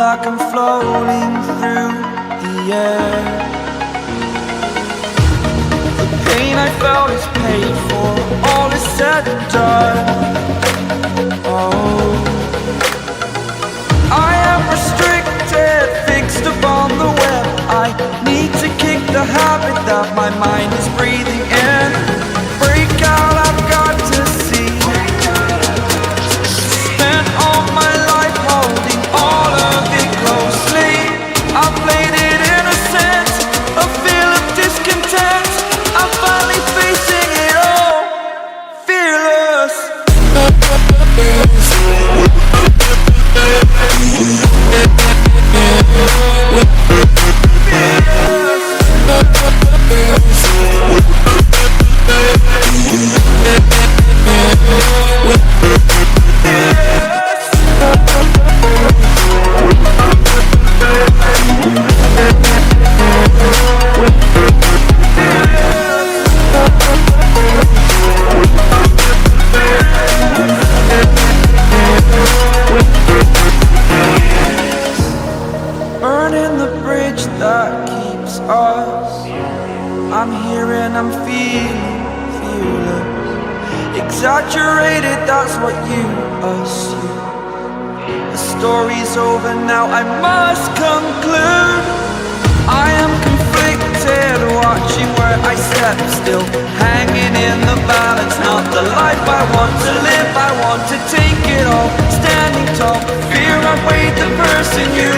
like I'm floating through the air. The pain I felt is paid for, all is said and done. Oh, I am restricted, fixed upon the web. I need to kick the habit that my mind is breathing in. Break out, I've got to see. Spent all my life holding all of it closely. I played it innocent, a feel of discontent. I'm finally facing it all, fearless. Burning the bridge that keeps us. I'm here and I'm feeling fearless. Exaggerated, that's what you assume. The story's over now, I must conclude. I am conflicted, watching where I step still, hanging in the balance. Not the life I want to live, I want to take it all. Standing tall, fear I've weighed the person you